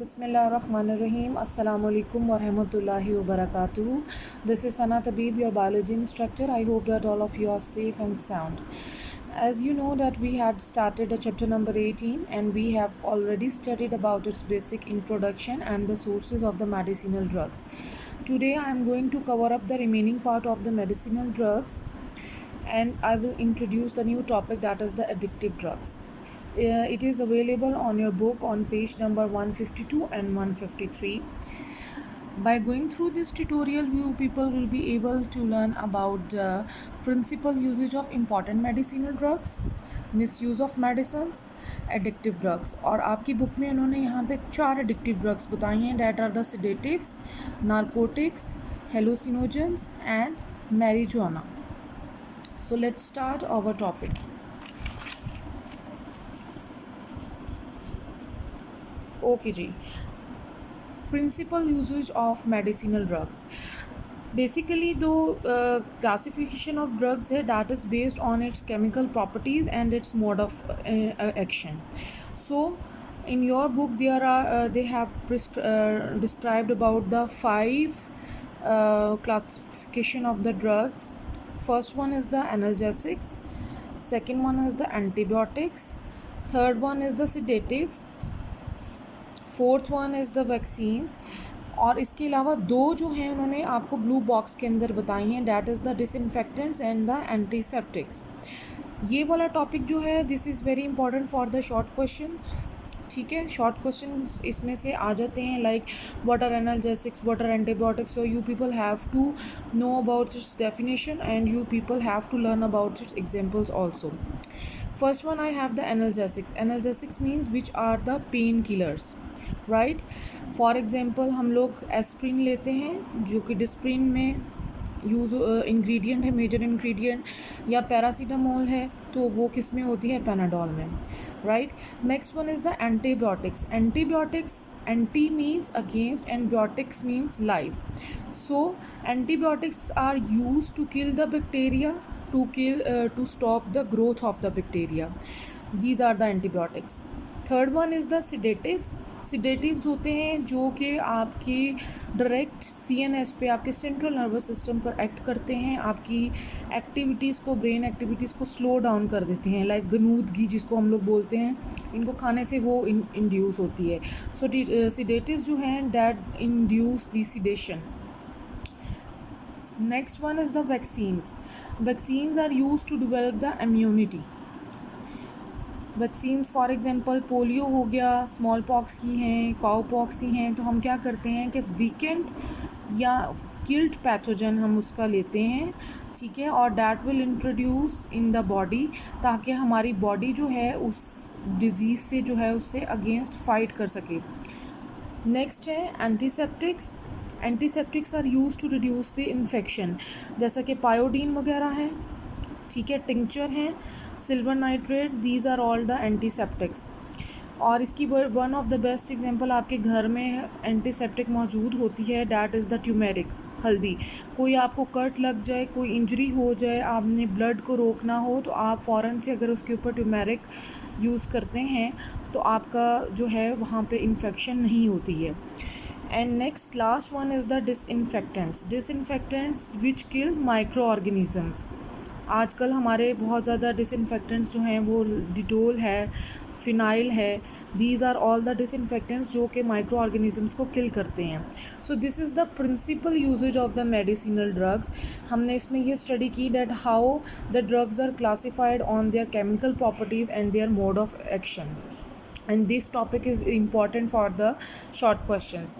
Bismillahirrahmanirrahim. Assalamu alaikum wa rahmatullahi wa barakatuh. This is Sana Tabib, your biology instructor. I hope that all of you are safe and sound. As you know that we had started a chapter number 18 and we have already studied about its basic introduction and the sources of the medicinal drugs. Today I am going to cover up the remaining part of the medicinal drugs and I will introduce the new topic, that is the addictive drugs. It is available on your book on page number 152 and 153. By going through this tutorial, you people will be able to learn about the principal usage of important medicinal drugs, misuse of medicines, addictive drugs. और आपकी book में उन्होंने यहाँ पे 4 addictive drugs बताई हैं, that are the sedatives, narcotics, hallucinogens and marijuana. So let's start our topic. Okay जी, principal usage of medicinal drugs. Basically दो क्लासिफिकेशन ऑफ ड्रग्स है, that is based on its chemical properties and its mode of action. So in your book they have described about the 5 classification of the drugs. First one is the analgesics, second one is the antibiotics, third one is the sedatives, fourth one is the vaccines. और इसके अलावा 2 जो हैं उन्होंने आपको blue box के अंदर बताई हैं, that is the disinfectants and the antiseptics. ये वाला टॉपिक जो है this is very important for the short question. ठीक है, शॉर्ट क्वेश्चन इसमें से आ जाते हैं like what are analgesics, what are antibiotics. So you people have to know about its definition and you people have to learn about its examples also. First one I have the analgesics. Analgesics means which are the pen killers, right. For example हम लोग aspirin लेते हैं जो कि Disprin में use ingredient है, major ingredient. या paracetamol है तो वो किस में होती है, पैनाडोल में, right. Next one is the antibiotics. Antibiotics, anti means against and biotics means live. So antibiotics are use to kill the bacteria, to stop the growth of the bacteria. These are the antibiotics. Third one is the sedatives. sedatives होते हैं जो कि आपकी direct CNS पे, आपके central nervous system पर act करते हैं, आपकी एक्टिविटीज़ को, ब्रेन एक्टिविटीज़ को स्लो डाउन कर देते हैं. लाइक गनूदगी जिसको हम लोग बोलते हैं, इनको खाने से वो इंड्यूस होती है. सो sedatives जो हैं that induce the sedation. Next one is the vaccines. Vaccines are used to develop the immunity. Vaccines for example polio हो गया, स्मॉल पॉक्स की हैं, काउ पॉक्स की हैं. तो हम क्या करते हैं कि वीकेंड या किल्ड पैथोजन हम उसका लेते हैं, ठीक है, और that will introduce in the body ताकि हमारी बॉडी जो है उस डिज़ीज़ से जो है उससे अगेंस्ट फाइट कर सके. नेक्स्ट है antiseptics. Antiseptics are use to reduce the infection, जैसा कि पायोडीन वगैरह है, ठीक है, टिंक्चर हैं, silver nitrate. These are all the antiseptics. और इसकी one of the best example आपके घर में एंटीसेप्टिक मौजूद होती है, डैट इज़ द ट्यूमेरिक, हल्दी. कोई आपको कट लग जाए, कोई इंजरी हो जाए, आपने ब्लड को रोकना हो तो आप फ़ौरन से अगर उसके ऊपर ट्यूमेरिक यूज़ करते हैं तो आपका जो है वहाँ पे इन्फेक्शन नहीं होती है. And next last one is the disinfectants. Disinfectants which kill micro organisms. आजकल हमारे बहुत ज़्यादा डिसइंफेक्टेंट्स जो हैं वो डिटोल है, फिनाइल है. These are all the disinfectants जो कि माइक्रो ऑर्गेनिज़म्स को किल करते हैं. So this is the principal usage of the medicinal drugs. हमने इसमें ये स्टडी की that how the drugs are classified on their chemical properties and their mode of action. And this topic is important for the short questions.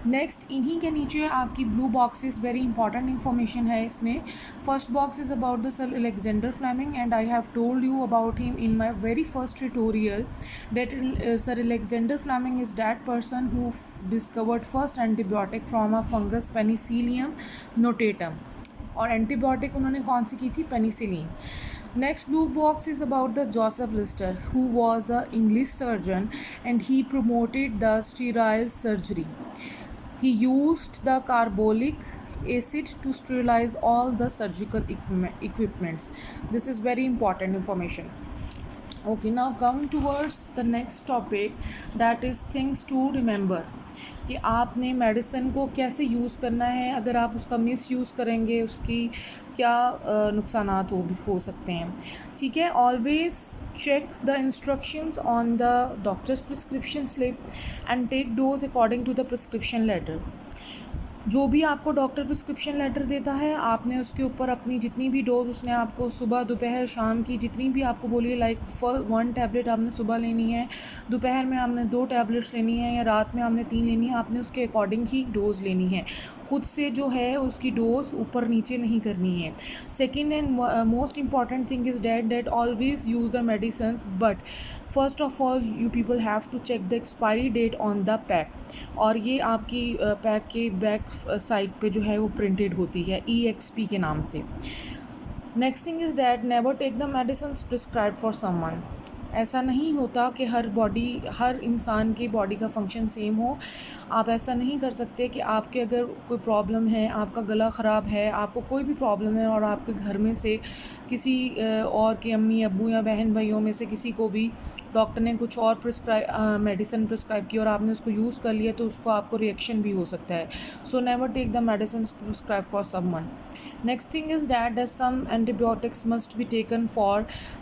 Next इन्हीं के नीचे आपकी blue boxes, very important information है इसमें. First box is about the sir Alexander Fleming and I have told you about him in my very first tutorial that Sir Alexander Fleming is that person who discovered first antibiotic from a fungus Penicillium notatum. और antibiotic उन्होंने कौन सी की थी, penicillin. Next blue box is about the Joseph Lister, who was an English surgeon and he promoted the sterile surgery. He used the carbolic acid to sterilize all the surgical equipments. This is very important information. Okay, now come towards the next topic, that is things to remember, कि आपने medicine को कैसे use करना है। अगर आप उसका miss use करेंगे उसकी क्या नुकसानात हो सकते हैं। ठीक है, always check the instructions on the doctor's prescription slip and take dose according to the prescription letter. जो भी आपको डॉक्टर प्रिस्क्रिप्शन लेटर देता है, आपने उसके ऊपर अपनी जितनी भी डोज उसने आपको सुबह दोपहर शाम की जितनी भी आपको बोली है, लाइक 1 टैबलेट आपने सुबह लेनी है, दोपहर में आपने 2 टैबलेट्स लेनी है, या रात में आपने 3 लेनी है, आपने उसके अकॉर्डिंग ही डोज़ लेनी है। खुद से जो है उसकी डोज़ ऊपर नीचे नहीं करनी है। Second and most important thing is that always use the medicines, but first of all you people have to check the expiry date on the pack. और ये आपकी पैक के बैक साइड पे जो है वो प्रिंटेड होती है EXP के नाम से। Next thing is that never take the medicine prescribe for someone. ऐसा नहीं होता कि हर इंसान की बॉडी का फंक्शन सेम हो। आप ऐसा नहीं कर सकते कि आपके अगर कोई प्रॉब्लम है, आपका गला ख़राब है, आपको कोई भी प्रॉब्लम है, और आपके घर में से किसी और के अम्मी अब्बू या बहन भाइयों में से किसी को भी डॉक्टर ने कुछ और मेडिसिन प्रिस्क्राइब की और आपने उसको यूज़ कर लिया, तो उसको आपको रिएक्शन भी हो सकता है। So never take the medicine prescribe for someone. Next thing is that some antibiotics must be taken for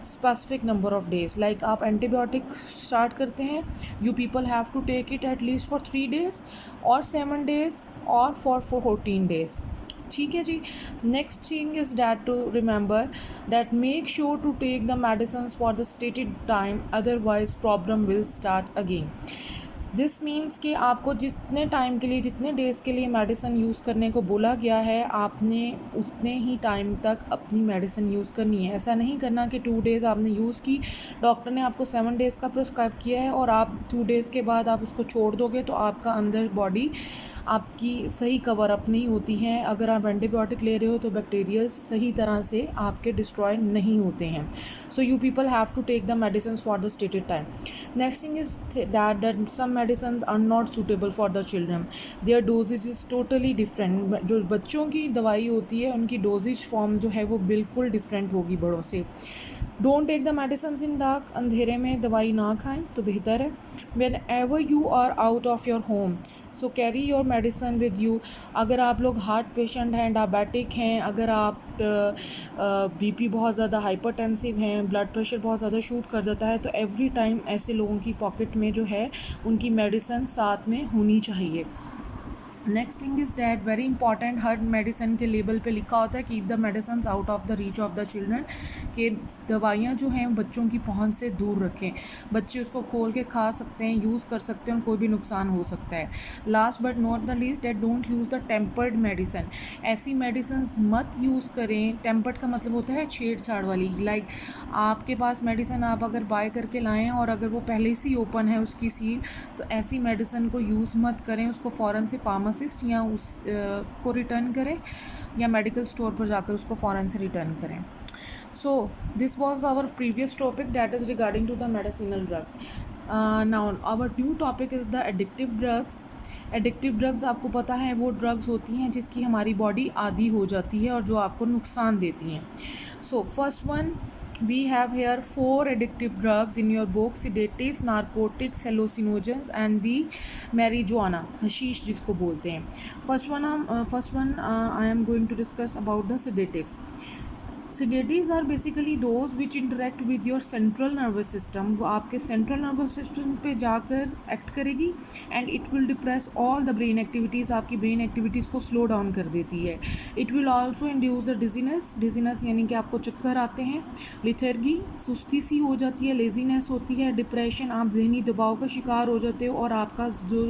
specific number of days. Like आप antibiotic start करते हैं, you people have to take it at least for 3 days or 7 days or for 14 days. ठीक है जी। Next thing is that to remember that make sure to take the medicine for the stated time, otherwise problem will start again. This means कि आपको जितने time के लिए, जितने days के लिए मेडिसिन यूज़ करने को बोला गया है, आपने उतने ही टाइम तक अपनी मेडिसिन यूज़ करनी है। ऐसा नहीं करना कि 2 डेज़ आपने यूज़ की, डॉक्टर ने आपको 7 डेज़ का प्रिस्क्राइब किया है और आप 2 डेज़ के बाद आप उसको छोड़ दोगे, तो आपका अंदर बॉडी आपकी सही कवर अप नहीं होती हैं। अगर आप एंटीबायोटिक ले रहे हो तो बैक्टीरियल सही तरह से आपके डिस्ट्रॉय नहीं होते हैं। So you people have to take the medicine for the stated time. Next thing is that some medicine are not suitable for the children, their dosages is totally different. जो बच्चों की दवाई होती है उनकी डोजेज फॉर्म जो है वो बिल्कुल डिफरेंट होगी बड़ों से। Don't take the medicine in dark, अंधेरे में दवाई ना खाएं तो बेहतर है। Whenever you are out of your home, so carry your medicine with you. अगर आप लोग हार्ट पेशेंट हैं, डायबिटिक हैं, अगर आप BP बहुत ज़्यादा हाइपरटेंसिव हैं, ब्लड प्रेशर बहुत ज़्यादा शूट कर जाता है, तो एवरी टाइम ऐसे लोगों की पॉकेट में जो है उनकी मेडिसिन साथ में होनी चाहिए। Next thing is that very important, her medicine के लेबल पे लिखा होता है keep the medicine out of the reach of the children, कि दवाइयाँ जो हैं बच्चों की पहुंच से दूर रखें। बच्चे उसको खोल के खा सकते हैं, यूज़ कर सकते हैं और कोई भी नुकसान हो सकता है। Last but not the least that don't use the tempered medicine. ऐसी मेडिसिन मत यूज़ करें। टेम्पर्ड का मतलब होता है छेड़छाड़ वाली। लाइक आपके पास मेडिसिन आप अगर बाय करके लाएँ और अगर वो पहले से ही ओपन है उसकी सील, तो ऐसी मेडिसिन को यूज़ मत करें। उसको फ़ौरन से फार्मासिस्ट या उस को रिटर्न करें, या मेडिकल स्टोर पर जाकर उसको फ़ौरन से रिटर्न करें। So this was our previous topic that is regarding to the medicinal drugs. Now our new topic is the addictive drugs. Addictive drugs आपको पता है वो ड्रग्स होती हैं जिसकी हमारी बॉडी आदी हो जाती है और जो आपको नुकसान देती हैं। So first one, we have here 4 addictive drugs in your book: sedatives, narcotics, hallucinogens and the marijuana, hashish जिसको बोलते हैं। First one I am going to discuss about the sedatives. Sedatives are basically those which interact with your central nervous system. वो आपके central nervous system पे जाकर act करेगी and it will depress all the brain activities. आपकी brain activities को slow down कर देती है. It will also induce the dizziness यानी कि आपको चक्कर आते हैं, lethargy सुस्ती सी हो जाती है, laziness होती है, depression आप ज़हनी दबाव का शिकार हो जाते हो और आपका जो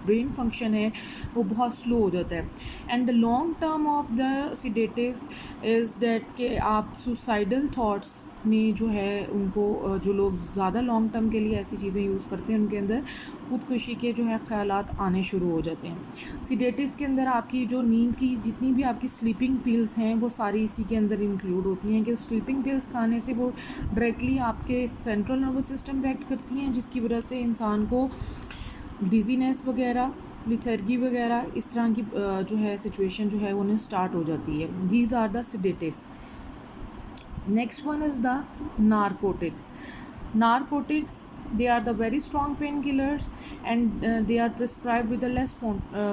brain function है वो बहुत slow हो जाता है. And the long term of the sedatives is that कि आप सुसाइडल थॉट्स में जो है उनको, जो लोग ज़्यादा लॉन्ग टर्म के लिए ऐसी चीज़ें यूज़ करते हैं उनके अंदर ख़ुदकुशी के जो है ख़यालात आने शुरू हो जाते हैं। सिडेटिव्स के अंदर आपकी जो नींद की जितनी भी आपकी स्लीपिंग पिल्स हैं वो सारी इसी के अंदर इंक्लूड होती हैं, कि स्लीपिंग पिल्स खाने से वो डायरेक्टली आपके सेंट्रल नर्वस सिस्टम पे एक्ट करती हैं, जिसकी वजह से इंसान को डिजीनेस वगैरह, लिथर्गी वगैरह इस तरह की जो है सिचुएशन जो है उन्हें स्टार्ट हो जाती है। These are the sedatives. Next one is the narcotics. Narcotics, they are the very strong painkillers and they are prescribed with the less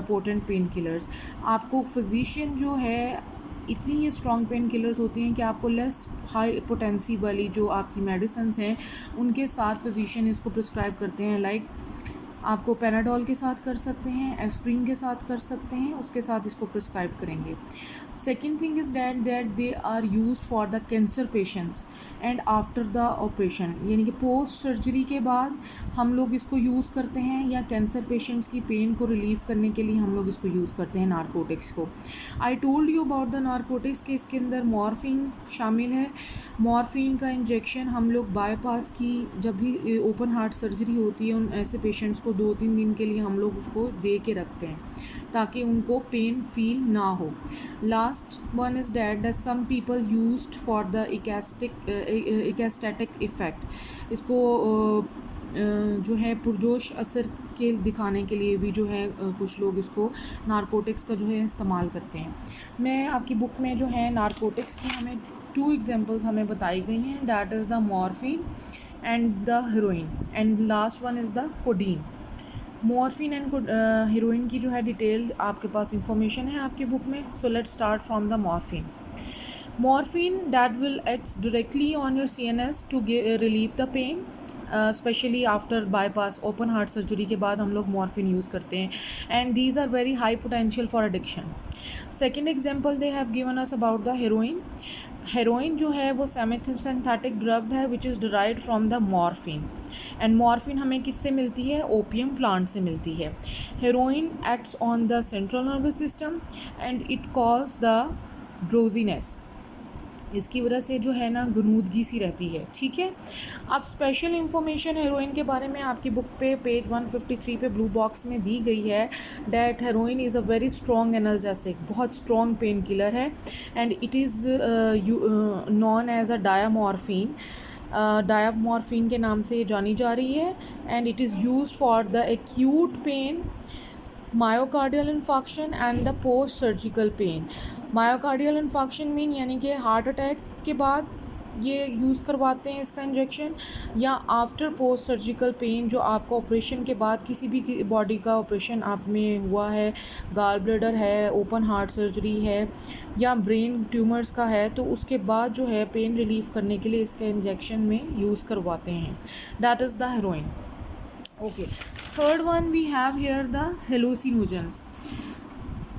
potent painkillers. आपको physician जो है इतनी ये स्ट्रॉन्ग पेन किलर्स होती हैं कि आपको लेस हाई पोटेंसी वाली जो आपकी मेडिसिन्स हैं उनके साथ फिजिशियन इसको प्रिस्क्राइब करते हैं. लाइक आपको पैनाडोल के साथ कर सकते हैं, एस्प्रिन के साथ कर सकते हैं, उसके साथ इसको प्रिस्क्राइब करेंगे. Second thing is that they are use for the cancer patients and after the operation, यानी कि पोस्ट सर्जरी के बाद हम लोग इसको यूज़ करते हैं, या कैंसर पेशेंट्स की पेन को रिलीव करने के लिए हम लोग इसको यूज़ करते हैं नारकोटिक्स को. I told you about the narcotics के इसके अंदर मॉर्फिन शामिल है. मॉर्फिन का इंजेक्शन हम लोग बाईपास की जब भी ओपन हार्ट सर्जरी होती है उन ऐसे पेशेंट्स को 2-3 दिन के लिए हम लोग उसको दे के रखते हैं ताकि उनको पेन फील ना हो. Last one is that some people used for the ecstatic effect. इसको जो है पुरजोश असर के दिखाने के लिए भी जो है कुछ लोग इसको नारकोटिक्स का जो है इस्तेमाल करते हैं. मैं आपकी बुक में जो है नारकोटिक्स की हमें 2 एग्जांपल्स हमें बताई गई हैं. That is the morphine and the heroin and last one is the codeine. Morphine and heroin की जो है डिटेल्ड आपके पास इंफॉर्मेशन है आपकी बुक में. So let's start from the morphine. Morphine that will act directly on your CNS to relieve the pain, specially after bypass open heart surgery के बाद हम लोग मॉर्फिन यूज़ करते हैं. And these are very high potential for addiction. Second example they have given us about the heroin. Heroin जो है वो synthetic drug है which is derived from the morphine. And morphine हमें किससे मिलती है? ओपियम प्लांट से मिलती है. Heroin acts on the central nervous system and it cause the drowsiness. इसकी वजह से जो है ना गनूदगी सी रहती है. ठीक है. अब स्पेशल इंफॉर्मेशन हेरोइन के बारे में आपकी बुक पे पेज 153 पे ब्लू बॉक्स में दी गई है. That heroin is a very strong analgesic, बहुत स्ट्रॉन्ग पेन किलर है. And it is known as a diamorphine. Diamorphine के नाम से ये जानी जा रही है. And it is used for the acute pain, myocardial infection and the post surgical pain. Myocardial infection mean यानी कि हार्ट अटैक के बाद ये यूज़ करवाते हैं इसका इंजेक्शन, या आफ्टर पोस्ट सर्जिकल पेन जो आपका ऑपरेशन के बाद किसी भी बॉडी का ऑपरेशन आप में हुआ है, गाल ब्लैडर है, ओपन हार्ट सर्जरी है, या ब्रेन ट्यूमर्स का है, तो उसके बाद जो है पेन रिलीफ करने के लिए इसका इंजेक्शन में यूज़ करवाते हैं. That is the heroin. Okay. Third one we have here the hallucinogens.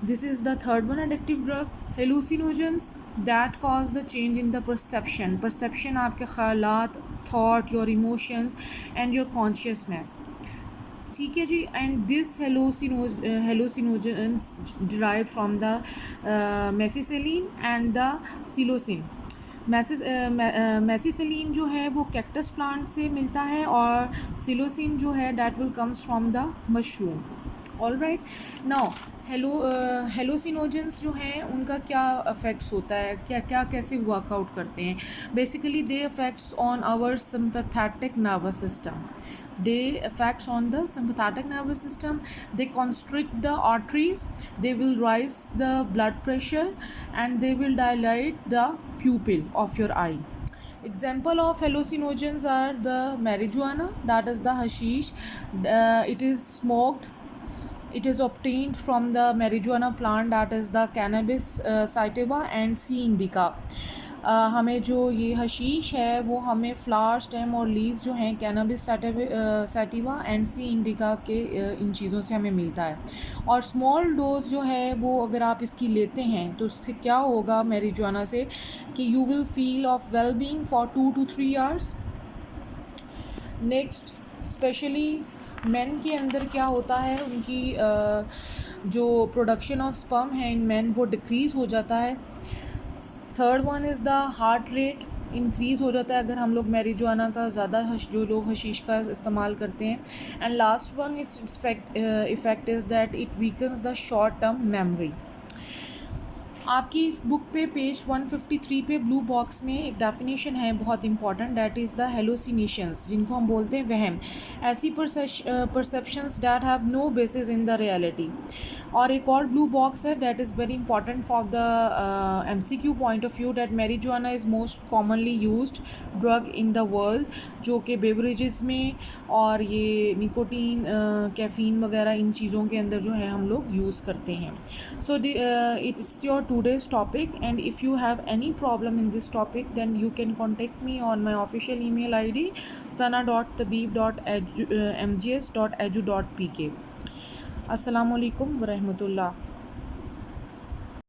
This is the third one addictive drug. Hallucinogens that cause the change in the perception. Perception आपके ख्यालात, thought, your emotions and your consciousness. ठीक है जी. And this hallucinogens derived from the mescaline and the psilocin. Mescaline जो है वो cactus plant से मिलता है और सिलोसिन जो है that will comes from the mushroom. All right. Now हेलोसिनोजेंस जो हैं उनका क्या अफेक्ट्स होता है, क्या कैसे वर्कआउट करते हैं? Basically they affects on our sympathetic nervous system. They affects on the sympathetic nervous system. They constrict the arteries, they will rise the blood pressure and they will dilate the pupil of your eye. Example of hallucinogens are the marijuana, that is the hashish. It is smoked. It is obtained from the marijuana plant, that is the cannabis sativa and C indica. हमें जो ये hashish है वो हमें flower, stem और leaves जो हैं cannabis sativa and C indica के इन चीज़ों से हमें मिलता है. और स्मॉल डोज जो है वो अगर आप इसकी लेते हैं तो उससे क्या होगा मैरिजुआना से कि you will feel of well being for 2 to 3 hours. Next, specially main के अंदर क्या होता है, उनकी जो प्रोडक्शन ऑफ स्पर्म है इन मेन वो डिक्रीज़ हो जाता है. Third one is the heart rate increase हो जाता है अगर हम लोग मैरिजुआना का ज़्यादा जो लोग हशीश का इस्तेमाल करते हैं. And last one it's effect is that it weakens the short term memory. आपकी इस बुक पे पेज 153 पे ब्लू बॉक्स में एक डेफिनेशन है बहुत important, that is the hallucinations, जिनको हम बोलते हैं वहम. ऐसी perceptions that have no basis in the reality. और एक और ब्लू बॉक्स है, that is very important for the MCQ point of view, that marijuana is most commonly used drug in the world, जो कि बेवरेजेस में और ये nicotine caffeine वगैरह इन चीज़ों के अंदर जो है हम लोग यूज़ करते हैं. So it is your today's topic, and if you have any problem in this topic then you can contact me on my official email ID sana.tabib.mgs.edu.pk. अस्सलामुअलैकुम वरहमतुल्लाह.